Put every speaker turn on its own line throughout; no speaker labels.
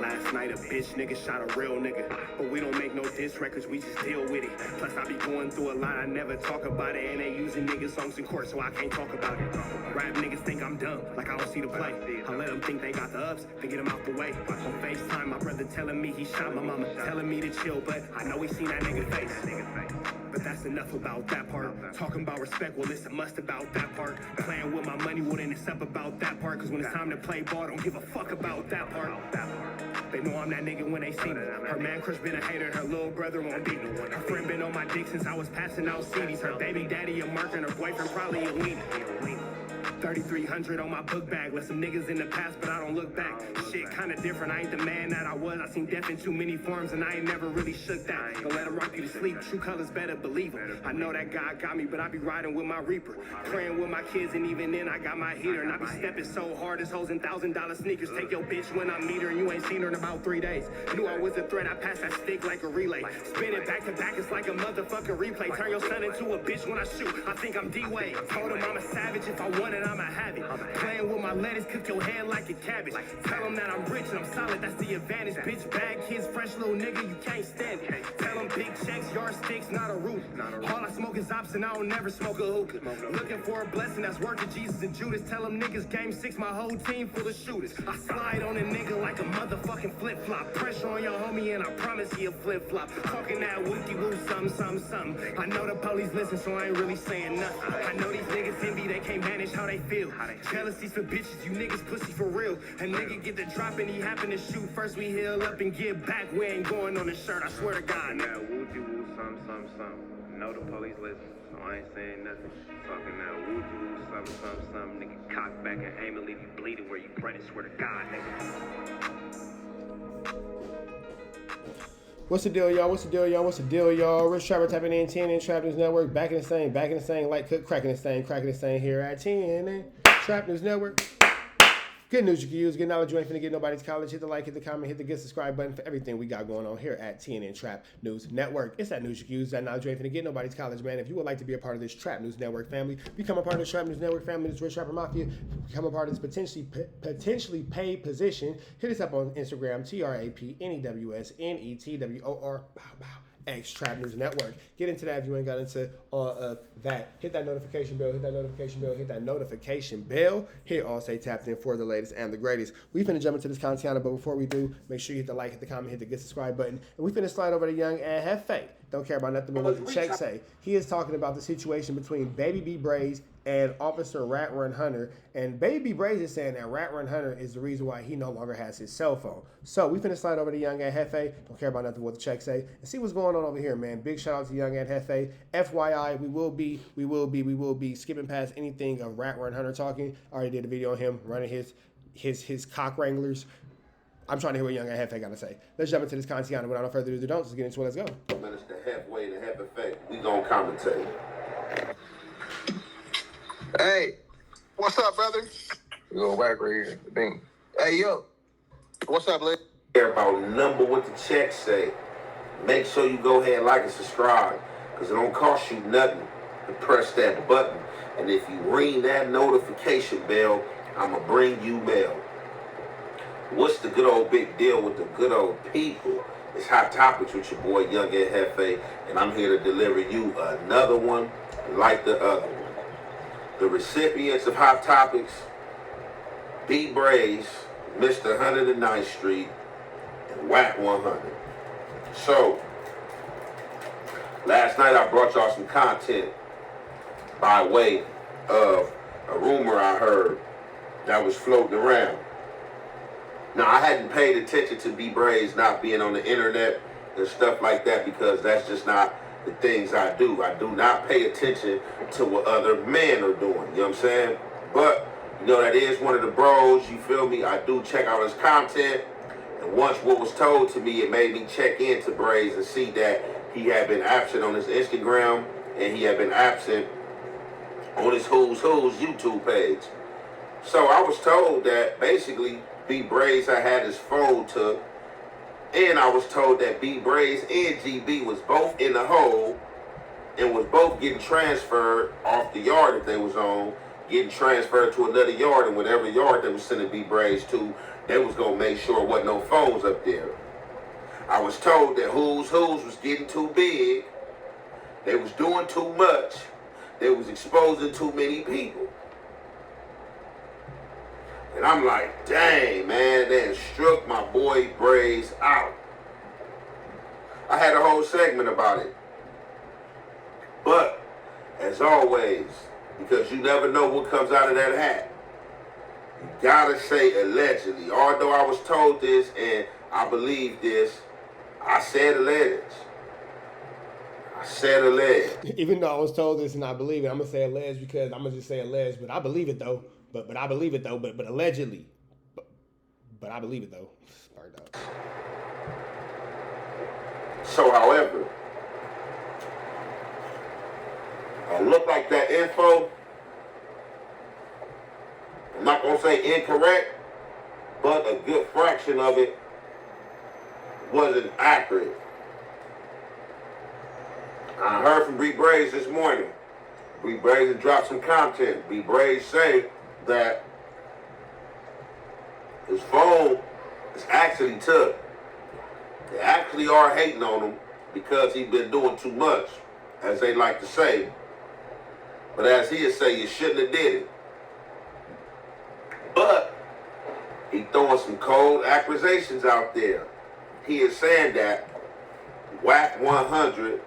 Last night a bitch nigga shot a real nigga. But we don't make no diss records, we just deal with it. Plus I be going through a lot, I never talk about it. And they using niggas songs in court, so I can't talk about it. Rap niggas think I'm dumb, like I don't see the play. I let them think they got the ups, then get them out the way. On FaceTime, my brother telling me he shot my mama, telling me to chill, but I know he seen that nigga face. But that's enough about that part. Talking about respect, well it's a must about that part. Playing with my money, well then it's up about that part. Cause when it's time to play ball, don't give a fuck about that part. They know I'm that nigga when they see me. Her man crush been a hater, her little brother won't beat me. Her friend been on my dick since I was passing out CDs. Her baby daddy a mark and her boyfriend probably a weenie. 3,300 on my book bag. Let some niggas in the past, but I don't look back. Shit kinda different, I ain't the man that I was. I seen death in too many forms and I ain't never really shook that. Don't let him rock you to sleep, true colors better believe him. I know that God got me, but I be riding with my reaper. Praying with my kids and even then I got my heater. And I be stepping so hard, this hoes in $1,000 sneakers. Take your bitch when I meet her and you ain't seen her in about 3 days. Knew I was a threat, I passed that stick like a relay. Spin it back to back, it's like a motherfucking replay. Turn your son into a bitch when I shoot, I think I'm D-Wade. Told him I'm a savage, if I want it, I'ma have it. Playing with my lettuce, cook your head like a cabbage. Tell them that I'm rich and I'm solid, that's the advantage. Bitch, bad kids, fresh little nigga, you can't stand it. Tell them big checks, yardsticks, not a roof. All I smoke is ops and I don't never smoke a hookah. Looking for a blessing that's worth of Jesus and Judas. Tell them niggas game 6, my whole team full of shooters. I slide on a nigga like a motherfucking flip-flop. Pressure on your homie and I promise he a flip-flop. Talking that wookie-woo, something. I know the police listen, so I ain't really saying nothing. I know these niggas envy, they can't manage how they feel. Jealousy's for bitches, you niggas pussy for real. A nigga get the drop and he happen to shoot. First we heal up and get back. We ain't going on the shirt, I swear to God.
Now woo-de-woo, something. Know the police listen, so I ain't saying nothing. Talking now woo-de-woo, something. Nigga cock back and aim and leave you bleeding where you running. Swear to God, nigga.
What's the deal, y'all? Rich Trapper tapping in 10 in Trap News Network. Back in the same, light cook, cracking the same here at 10 Trap News Network. Good news you can use, good knowledge you ain't finna get nobody's college. Hit the like, hit the comment, hit the good subscribe button for everything we got going on here at TNN Trap News Network. It's that news you can use, that knowledge you ain't finna get nobody's college, man. If you would like to be a part of this Trap News Network family, become a part of the Trap News Network family, this Rich Trapper Mafia, become a part of this potentially paid position. Hit us up on Instagram, TRAPNEWSNETWOR. X Trap News Network. Get into that if you ain't got into that. Hit that notification bell. Hit all say tapped in for the latest and the greatest. We finna jump into this content, but before we do, make sure you hit the like, hit the comment, hit the good subscribe button. And we finna slide over to Young Ant Jefe. Don't care about nothing but what the check say. He is talking about the situation between Baby B Brazy and Officer WACK100. And Baby B Brazy is saying that WACK100 is the reason why he no longer has his cell phone. So we finna slide over to Young Ant Jefe. Don't care about nothing what the check say. And see what's going on over here, man. Big shout out to Young Ant Jefe. FYI, we will be skipping past anything of WACK100 talking. I already did a video on him running his cock wranglers. I'm trying to hear what Young Ant Jefe got to say. Let's jump into this content. Without no further ado, let's get into it. Let's go.
Minutes to halfway to half effect. We gonna commentate.
Hey, what's up, brother?
We gonna whack right here. Bing.
Hey, yo. What's up, lady?
Care about number what the check say. Make sure you go ahead and like and subscribe, because it don't cost you nothing to press that button. And if you ring that notification bell, I'ma bring you mail. What's the good old big deal with the good old people? It's Hot Topics with your boy Young Ant Jefe, and I'm here to deliver you another one like the other one. The recipients of Hot Topics, B Brazy, Mr. 109th Street, and WACK100. So, last night I brought y'all some content by way of a rumor I heard that was floating around. Now, I hadn't paid attention to B Brazy not being on the internet and stuff like that, because that's just not the things I do. I do not pay attention to what other men are doing, you know what I'm saying? But, you know, that is one of the bros, you feel me? I do check out his content, and once what was told to me, it made me check into Brazy and see that he had been absent on his Instagram, and he had been absent on his Who's YouTube page. So I was told that basically B Brazy had his phone took, and I was told that B Brazy and GB was both in the hole and was both getting transferred off the yard that they was on getting transferred to another yard, and whatever yard they was sending B Brazy to, they was gonna make sure there wasn't no phones up there. I was told that Who's was getting too big. They was doing too much. They was exposing too many people. And I'm like, dang, man, they struck my boy Brazy out. I had a whole segment about it. But, as always, because you never know what comes out of that hat, you gotta say allegedly. Although I was told this and I believe this, I said alleged. I said alleged.
Even though I was told this and I believe it, I'm gonna say alleged because I'm gonna just say alleged, but I believe it though. But I believe it though. But allegedly. But I believe it though. Burned out.
So, however, it looked like that info, I'm not gonna say incorrect, but a good fraction of it wasn't accurate. I heard from B Brazy this morning. B Brazy dropped some content. B Brazy say that his phone is actually took. They actually are hating on him because he's been doing too much, as they like to say. But as he'd say, you shouldn't have did it. But he throwing some cold accusations out there. He is saying that WACK100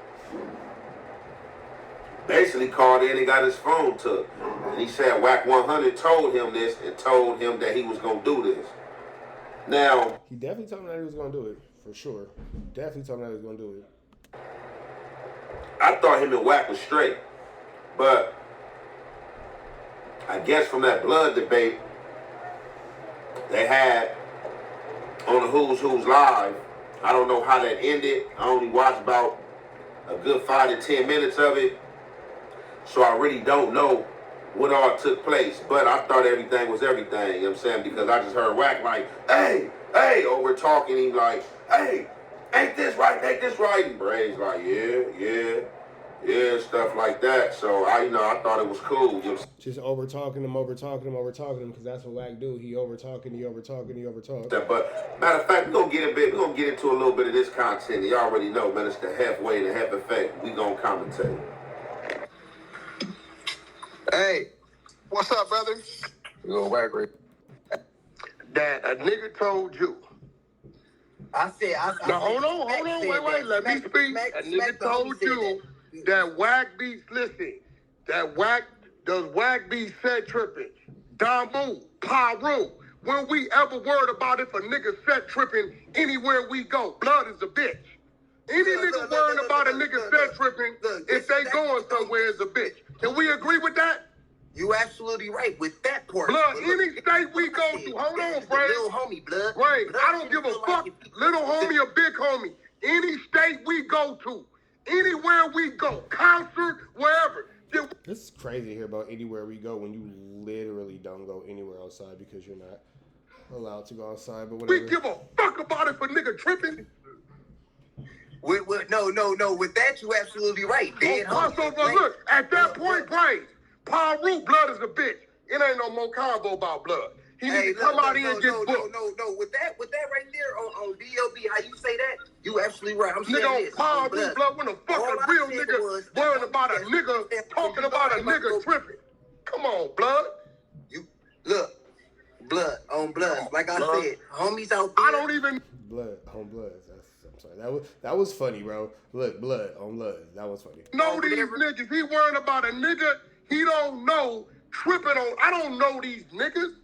basically called in and got his phone took. And he said WACK100 told him this and told him that he was going to do this. Now,
he definitely told him that he was going to do it, for sure. Definitely told him that he was going to do it.
I thought him and Wack was straight. But I guess from that blood debate they had on the Who's Live, I don't know how that ended. I only watched about a good 5 to 10 minutes of it. So I really don't know what all took place. But I thought everything was everything, you know what I'm saying? Because I just heard Wack like, hey, over talking him like, hey, ain't this right, ain't this right? And Brazy like, yeah, stuff like that. So I thought it was cool. You know,
just over talking him, because that's what Wack do. He over talking.
But matter of fact, we're gonna get into a little bit of this content. You already know, man, it's the halfway and the half effect. We gonna commentate.
Hey, what's up, brother?
You gonna whack right?
That a nigga told you.
I said,
Now, hold on, wait, let me speak. A nigga told you that Wack be, listen, that Wack, does Wack be set tripping? Damu, Paru. When we ever worried about if a nigga set tripping anywhere we go, blood is a bitch. Any nigga worrying about a nigga set tripping, if they going somewhere is a bitch. Can we agree with that?
You absolutely right with that part.
Blood, any state we go to, hold on, Brazy.
Little homie, blood.
Brazy, I don't give a fuck, little homie or big homie. Any state we go to, anywhere we go, concert, wherever.
It's crazy to hear about anywhere we go when you literally don't go anywhere outside because you're not allowed to go outside. But whatever.
We give a fuck about if a nigga tripping.
No. With that, you absolutely right. Dead homie.
So, look, at that point, Brazy, Paru blood is a bitch. It ain't no more combo about blood. He needs to come out here and get booked.
No. With that right there on DLB, how you say that? You absolutely right. I'm saying
nigga
this.
on Paru blood when the fucking real nigga worrying about a nigga talking about a nigga tripping. Come on, blood.
You look, blood on blood. Like I said, homies out there.
I don't even
blood on blood. I'm sorry. That was funny, bro. Look, blood on blood. That was funny.
Know these niggas. He worrying about a nigga he don't know tripping on. I don't know these niggas.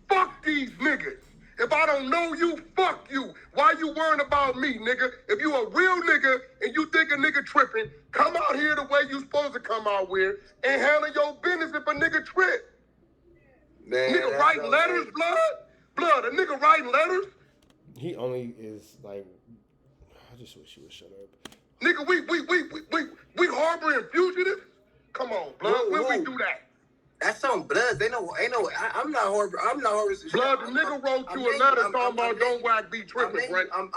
Fuck these niggas. If I don't know you, fuck you. Why you worrying about me, nigga? If you a real nigga and you think a nigga tripping, come out here the way you supposed to come out with and handle your business if a nigga trip.
Man,
nigga writing letters, blood. A nigga writing letters.
He only is like. I just wish he would shut up.
Nigga, we harboring fugitives. Come on, blood. When we do that?
That's on Bloods. Ain't no. I'm not horrible.
Blood, the nigga wrote you a letter talking about don't Wack be tripping, Brady.
I'm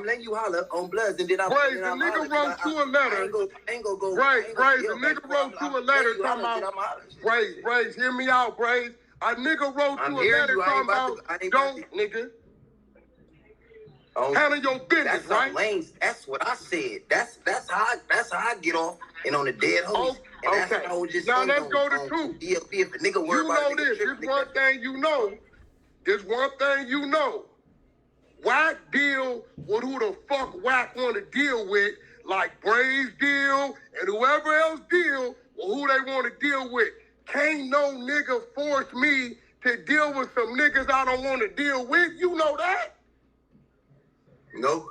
letting you holler on Bloods, and then I'm.
Brazy, the nigga wrote you a letter. Brazy, the nigga wrote you a letter talking about. Brazy, hear me out, Brazy. A nigga wrote you a letter talking about don't, nigga. Handle your business,
that's
right?
Lanes. That's what I said. That's how I get off and on the dead homies. And that's what I was just
now
saying
let's go to two.
If a nigga worry
You
about
know this. This one thing you know. This one thing you know. Wack deal with who the fuck Wack want to deal with, like Brazy deal and whoever else deal with who they want to deal with. Can't no nigga force me to deal with some niggas I don't want to deal with. You know that?
No,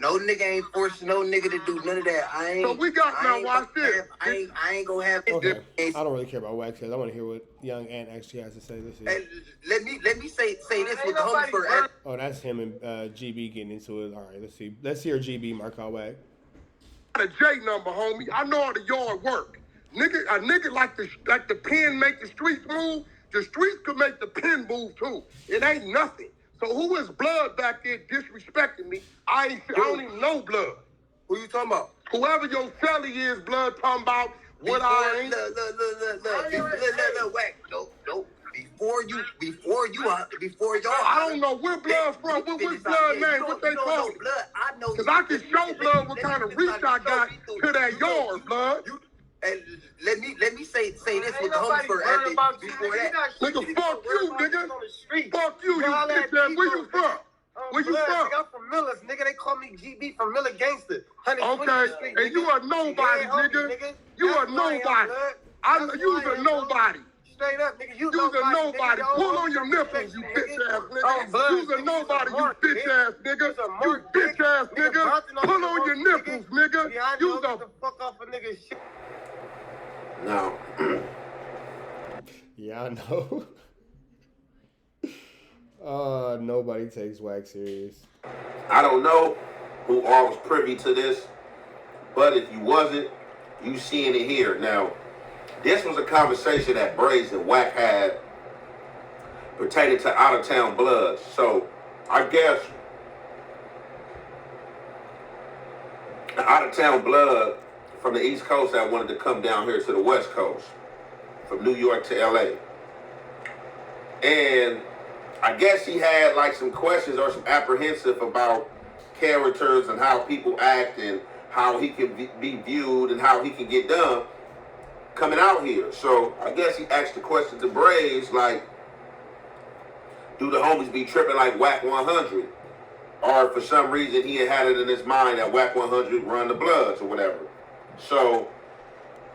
no nigga ain't forcing no nigga to do none of that.
So we got now. Watch this.
I ain't gonna have.
Okay. I don't really care about Wack. I want to hear what Young Ant actually has to say.
Hey, let me say this with the homies for.
Oh, that's him and GB getting into it. All right, let's see. Let's hear GB mark out Wack.
A J number, homie. I know how the yard work. A nigga like the pen make the streets move. The streets could make the pen move too. It ain't nothing. So who is Blood back there disrespecting me? I don't even know Blood.
Who you talking about?
Whoever your celly is, Blood talking about what I ain't.
Look, Wack. No. Before y'all.
I don't know where Blood from. What Blood name? What they call it?
I know.
Because I can show Blood what kind of reach I got to that yard, Blood.
And let me say this with the homies for before that.
Nigga, fuck you, nigga. Fuck you, you bitch ass. Where you from? Where you from?
I'm from Miller's, nigga. They call me GB from Miller Gangster.
Okay, and you are nobody, nigga. You are nobody. You's a nobody.
Straight up, nigga. You's
a nobody. Pull on your nipples, you bitch ass nigga. You's a nobody, you bitch ass nigga. You bitch ass nigga. Pull on your nipples, nigga. You's a
fuck off a nigga shit.
Now,
yeah, I know. Nobody takes Wack serious.
I don't know who all was privy to this, but if you wasn't, you seeing it here. Now, this was a conversation that Brazy and Wack had pertaining to out-of-town bloods. So, I guess the out-of-town blood from the East Coast that wanted to come down here to the West Coast, from New York to LA. And I guess he had like some questions or some apprehensive about characters and how people act and how he can be viewed and how he can get done coming out here. So I guess he asked the question to Brazy, like, do the homies be tripping like WACK100? Or for some reason he had it in his mind that WACK100 run the Bloods or whatever. So,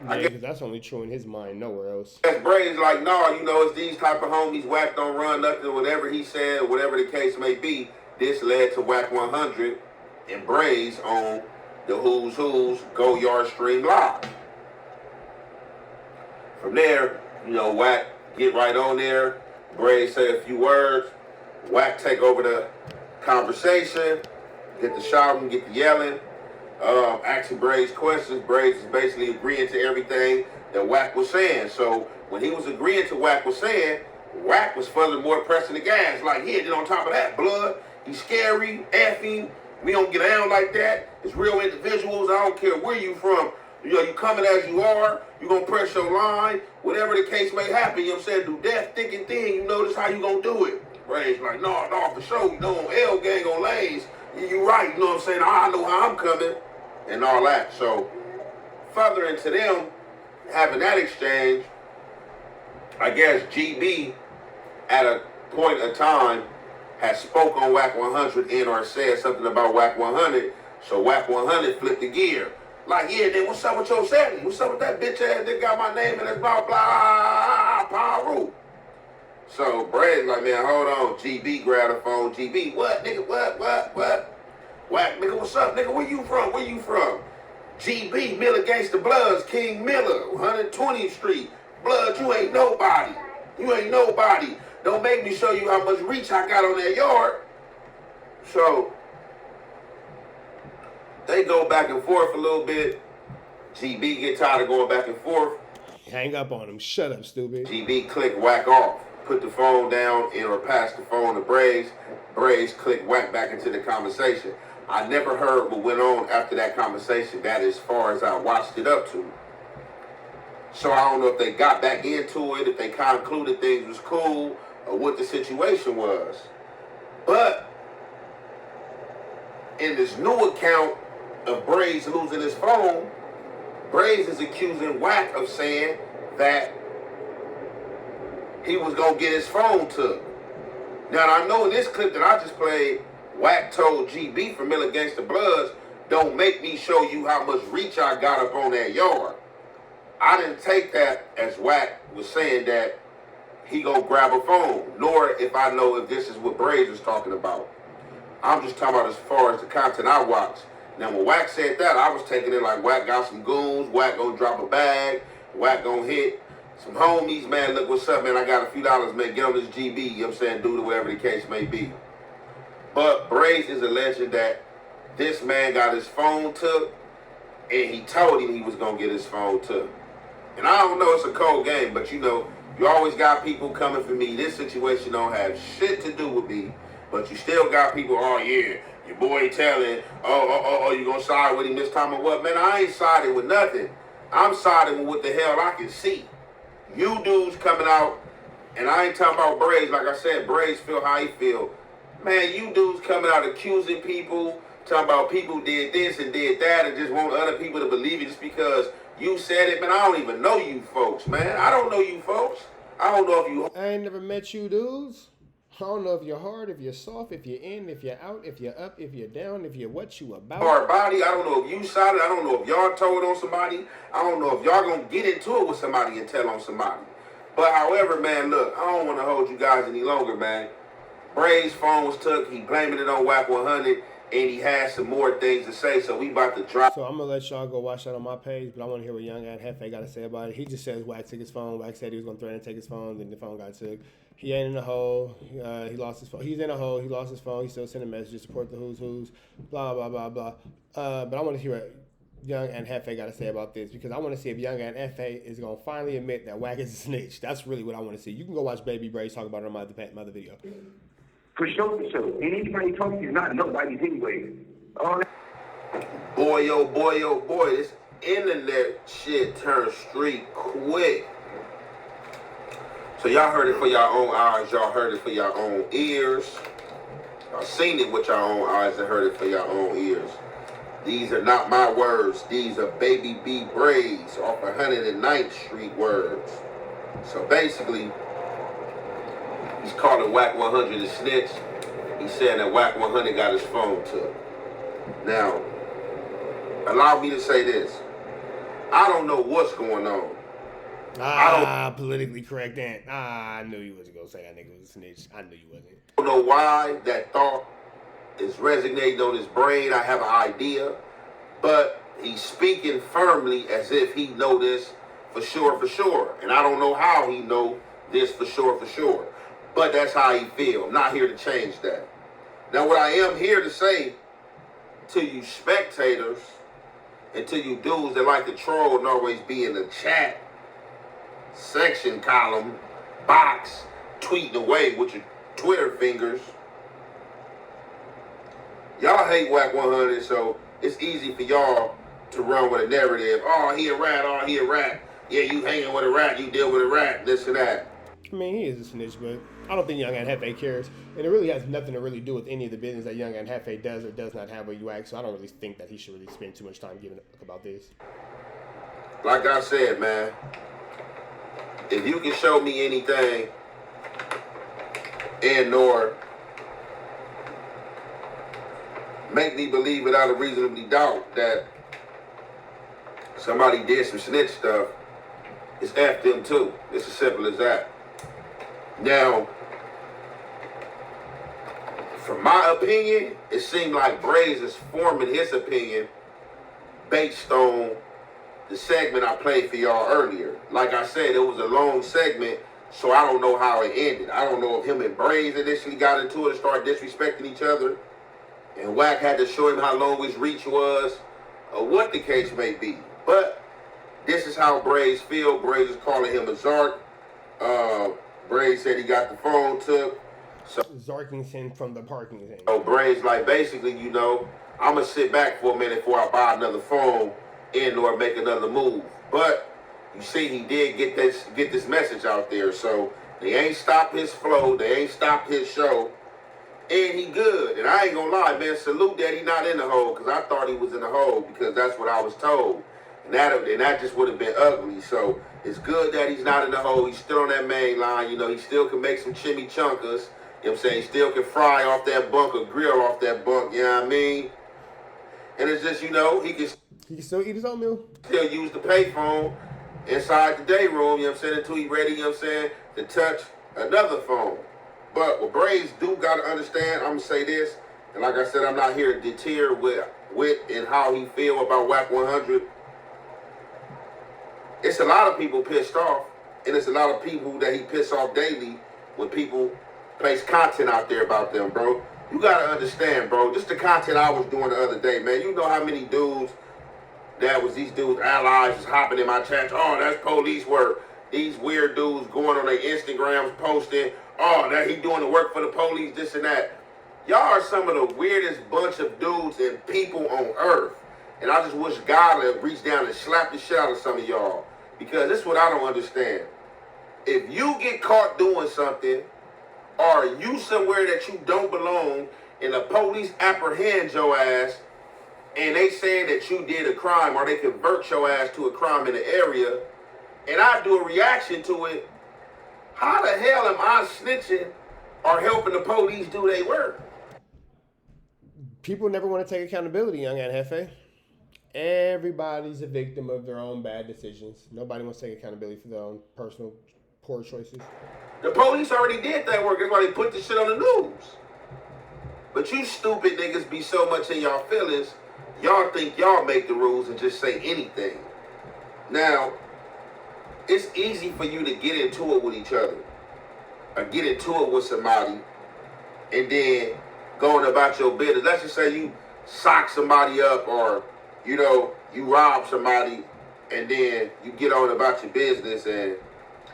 yeah, I guess that's only true in his mind, nowhere else.
Brazy's like, no, it's these type of homies. Wack don't run nothing, whatever he said, whatever the case may be. This led to WACK100 and Brazy on the Who's Go Yard Stream Live. From there, Wack get right on there. Brazy say a few words. Wack take over the conversation, get the shouting, get the yelling. Asking Brazy questions. Brazy is basically agreeing to everything that Wack was saying. So when he was agreeing to Wack was saying, Wack was furthermore pressing the gas. Like, yeah, then on top of that, Blood, he's scary, effing. We don't get down like that. It's real individuals. I don't care where you from. You coming as you are. You gonna press your line. Whatever the case may happen, do death, thick and thin. This how you gonna do it. Brazy like, no, for sure. On L gang on lanes. You right. I know how I'm coming. And all that. So, further into them having that exchange, I guess GB at a point of time had spoke on WACK100 and or said something about WACK100. So WACK100 flipped the gear. Like, yeah, then what's up with your setting? What's up with that bitch ass that got my name in his blah blah power? So Brazy like, man, hold on. GB grabbed the phone. GB, what, nigga, what? Wack, nigga, what's up, nigga? Where you from? GB, Miller Gangster Bloods, King Miller, 120th Street. Blood, you ain't nobody. Don't make me show you how much reach I got on that yard. So, they go back and forth a little bit. GB get tired of going back and forth.
hang up on him. Shut up, stupid.
GB click Wack off. Put the phone down and or pass the phone to Brazy. Brazy click Wack back into the conversation. I never heard what went on after that conversation. That as far as I watched it up to. So I don't know if they got back into it, if they concluded things was cool, or what the situation was. But in this new account of Brazy losing his phone, Brazy is accusing Wack of saying that he was gonna get his phone took. Now I know in this clip that I just played, Wack told GB from Gangsta Bloods, don't make me show you how much reach I got up on that yard. I didn't take that as Wack was saying that he gonna grab a phone, nor if I know if this is what Brazy was talking about. I'm just talking about as far as the content I watched. Now when Wack said that, I was taking it like Wack got some goons, Wack gonna drop a bag, Wack gonna hit some homies, man, look what's up, man, I got a few dollars, man, get on this GB, you know what I'm saying, do it whatever the case may be. But Brazy is alleging that this man got his phone took, and he told him he was gonna get his phone took. And I don't know, it's a cold game, but you know, you always got people coming for me. This situation don't have shit to do with me, but you still got people, oh yeah, your boy telling, oh, you gonna side with him this time or what? Man, I ain't siding with nothing. I'm siding with what the hell I can see. You dudes coming out, and I ain't talking about Brazy, like I said, Brazy feel how he feel. Man, you dudes coming out accusing people, talking about people did this and did that, and just want other people to believe it just because you said it. Man, I don't even know you folks, man. I don't know you folks. I don't know if you...
I ain't never met you dudes. I don't know if you're hard, if you're soft, if you're in, if you're out, if you're up, if you're down, if you're what you about.
Hard body. I don't know if you sided. I don't know if y'all told on somebody. I don't know if y'all gonna get into it with somebody and tell on somebody. But however, man, look, I don't want to hold you guys any longer, man. Brazy's phone was took. He blaming it on WACK100, and he has some more things to say. So we about to drop.
So I'm gonna let y'all go watch that on my page, but I want to hear what Young Ant Jefe got to say about it. He just says Wack took his phone. Wack said he was gonna threaten to take his phone, then the phone got took. He ain't in the hole. He lost his phone. He's in a hole. He lost his phone. He still sending messages, support the who's. Blah blah blah blah. But I want to hear what Young Ant Jefe got to say about this, because I want to see if Young Ant Jefe is gonna finally admit that Wack is a snitch. That's really what I want to see. You can go watch Baby B Brazy talk about it on my other video.
For sure. And anybody talking to you, not nobody's anyway.
Boy, oh boy, this internet shit turned street quick. So y'all heard it for your own eyes, y'all heard it for your own ears. Y'all seen it with your own eyes and heard it for your own ears. These are not my words. These are Baby B Brazy off 109th Street words. So basically, he's calling WACK100 a snitch. He's saying that WACK100 got his phone took. Now, allow me to say this. I don't know what's going on.
Politically correct, Ant. I knew you wasn't going to say that nigga was a snitch. I knew you wasn't.
I don't know why that thought is resonating on his brain. I have an idea. But he's speaking firmly as if he know this for sure. And I don't know how he know this for sure. But that's how he feel. I'm not here to change that. Now, what I am here to say to you spectators and to you dudes that like to troll and always be in the chat section column box tweeting away with your Twitter fingers. Y'all hate WACK100, so it's easy for y'all to run with a narrative. Oh, he a rat. Yeah, you hanging with a rat, you deal with a rat, this and that.
I mean, he is a snitch, but I don't think Young Ant Jefe cares. And it really has nothing to really do with any of the business that Young Ant Jefe does or does not have with Wack, so I don't really think that he should really spend too much time giving a fuck about this.
Like I said, man, if you can show me anything and or make me believe without a reasonable doubt that somebody did some snitch stuff, it's F them too. It's as simple as that. Now, from my opinion, it seemed like Brazy is forming his opinion based on the segment I played for y'all earlier. Like I said, it was a long segment, so I don't know how it ended. I don't know if him and Brazy initially got into it and started disrespecting each other, and Wack had to show him how long his reach was, or what the case may be. But this is how Brazy feel. Brazy is calling him a Zark. Brazy said he got the phone took. So
Zarkington from the parking thing.
So Brazy like, basically, you know, I'm going to sit back for a minute before I buy another phone and or make another move. But you see, he did get this message out there. So they ain't stopped his flow. They ain't stopped his show. And he good. And I ain't gonna lie, man, salute that he not in the hole, because I thought he was in the hole, because that's what I was told. And that just would have been ugly. So it's good that he's not in the hole. He's still on that main line. You know, he still can make some chimichangas. You know what I'm saying? He still can fry off that bunk or grill off that bunk, you know what I mean? And it's just, you know, he can
still eat his oatmeal.
Still use the payphone inside the day room, you know what I'm saying, until he's ready, you know what I'm saying, to touch another phone. But what Brazy do got to understand, I'm going to say this, and like I said, I'm not here to deter with and how he feel about WACK100. It's a lot of people pissed off, and it's a lot of people that he piss off daily when people place content out there about them, bro. You got to understand, bro, just the content I was doing the other day, man, you know how many dudes that was these dudes, allies, just hopping in my chat. Oh, that's police work. These weird dudes going on their Instagrams posting, oh, that he doing the work for the police, this and that. Y'all are some of the weirdest bunch of dudes and people on earth. And I just wish God would reach down and slap the shit out of some of y'all. Because this is what I don't understand. If you get caught doing something, or you somewhere that you don't belong, and the police apprehend your ass, and they saying that you did a crime, or they convert your ass to a crime in the area, and I do a reaction to it, how the hell am I snitching or helping the police do their work?
People never want to take accountability, Young Ant Jefe. Everybody's a victim of their own bad decisions. Nobody wants to take accountability for their own personal poor choices.
The police already did that work. That's why they put this shit on the news. But you stupid niggas be so much in y'all feelings, y'all think y'all make the rules and just say anything. Now, it's easy for you to get into it with each other, or get into it with somebody, and then going about your business. Let's just say you sock somebody up, or, you know, you rob somebody, and then you get on about your business, and an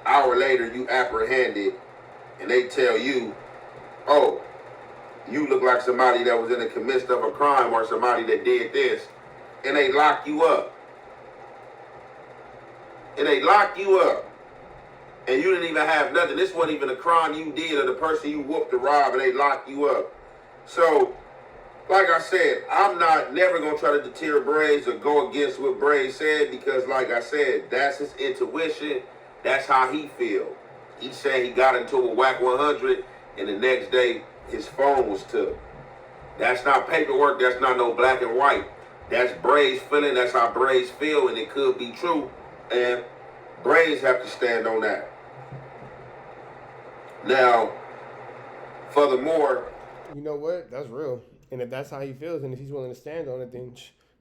hour later you apprehended, and they tell you, oh, you look like somebody that was in the midst of a crime, or somebody that did this, and they lock you up. And they lock you up. And you didn't even have nothing. This wasn't even a crime you did, or the person you whooped to rob, and they lock you up. So, like I said, I'm not never going to try to deter Brazy or go against what Brazy said, because like I said, that's his intuition. That's how he feel. He said he got into a WACK100, and the next day his phone was took. That's not paperwork. That's not no black and white. That's Brazy's feeling. That's how Brazy feel, and it could be true. And Brazy have to stand on that. Now, furthermore,
you know what? That's real. And if that's how he feels, and if he's willing to stand on it, then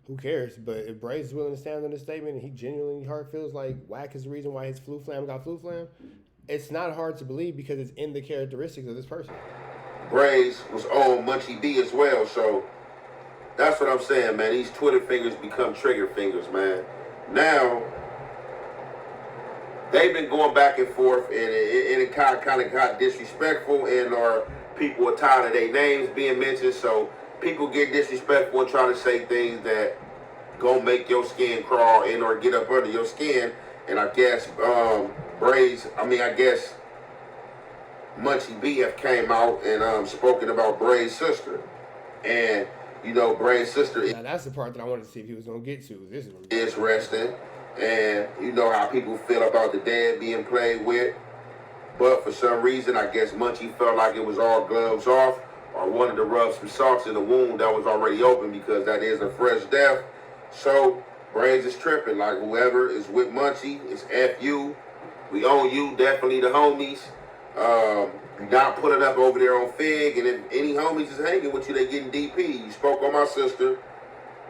who cares? But if Brazy's willing to stand on this statement, and he genuinely heart feels like Wack is the reason why his flu flam got flu flam, it's not hard to believe, because it's in the characteristics of this person.
Brazy was on Munchie B as well, so that's what I'm saying, man. These Twitter fingers become trigger fingers, man. Now, they've been going back and forth, and it kind of got disrespectful, and or people are tired of their names being mentioned, so people get disrespectful and try to say things that gonna make your skin crawl in or get up under your skin. And I guess I guess Munchie B have came out and spoken about Brazy's sister, and you know Brazy's sister.
Now that's the part that I wanted to see if he was gonna get to. This
is resting. And you know how people feel about the dad being played with. But for some reason, I guess Munchie felt like it was all gloves off, or wanted to rub some salts in the wound that was already open, because that is a fresh death. So Brazy is tripping. Like, whoever is with Munchie, it's F you. We own you, definitely the homies. You're not putting up over there on Fig. And if any homies is hanging with you, they getting DP. You spoke on my sister.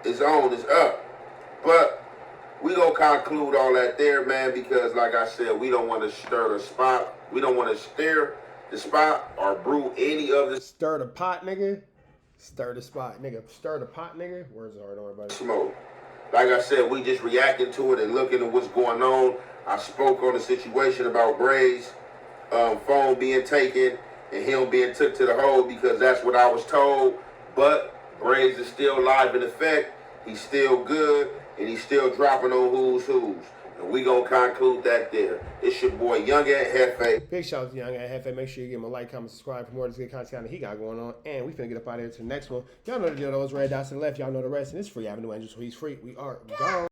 It's on, it's up. But we gonna conclude all that there, man, because like I said, we don't want to stir the spot. We don't want to stir the spot or brew any of the
stir the pot, nigga. Stir the spot, nigga. Stir the pot, nigga. Words are hard, don't worry about it.
Smoke. Like I said, we just reacting to it and looking at what's going on. I spoke on the situation about Bray's phone being taken and him being took to the hole because that's what I was told. But Brazy is still live in effect. He's still good, and he's still dropping on Who's Who's. And we gonna conclude that there. It's your boy Young Ant Jefe.
Big shout out to Young Ant Jefe. Make sure you give him a like, comment, subscribe for more of this good content that he got going on. And we finna get up out of here to the next one. Y'all know the deal. Those red dots to the left. Y'all know the rest. And it's free Avenue Angels, so he's free. We are gone.